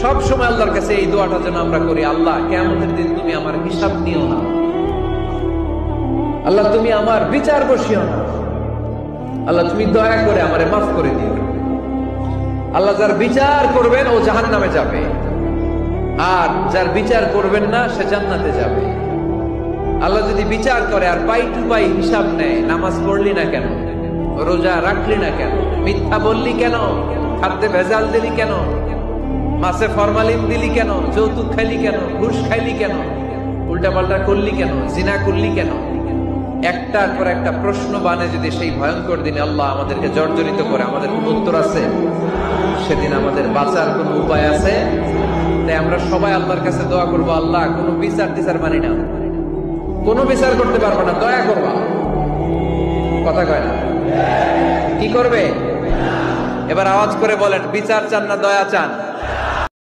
সব সময় আল্লাহর কাছে এই দোয়াটা যেন আমরা করি, আল্লাহ কিয়ামতের দিন তুমি আমার হিসাব নিও না, আল্লাহ তুমি আমার বিচার বসিও না, আল্লাহ তুমি দয়া করে আমারে মাফ করে দিও। আল্লাহ যার বিচার করবেন ও জাহান্নামে যাবে, আর যার বিচার করবেন না সে জান্নাতে যাবে। আল্লাহ যদি বিচার করে আর পাই টু পাই হিসাব নেয়, নামাজ পড়লি না কেন, রোজা রাখলি না কেন, মিথ্যা বললি কেন, খাদ্যে ভেজাল দিলি কেন, মাছে ফরমালিন দিলি কেন, যৌতুক খাইলি কেন, ঘুষ খাইলি কেন, উল্টাপাল্টা করলি কেন, জিনা করলি কেন, একটার পর একটা প্রশ্ন বানে যদি সেই ভয়ঙ্কর দিনে আল্লাহ আমাদেরকে জর্জরিত করে, আমাদের কোন উত্তর আছে? সেদিন আমাদের বাঁচার কোন উপায় আছে? তাই আমরা সবাই আল্লাহর কাছে দোয়া করবো, আল্লাহ কোনো বিচার টিচার মানি না, কোনো বিচার করতে পারবো না, দয়া করবা। কথা কয় না? কি করবে? এবার আওয়াজ করে বলেন, বিচার চান না দয়া চান?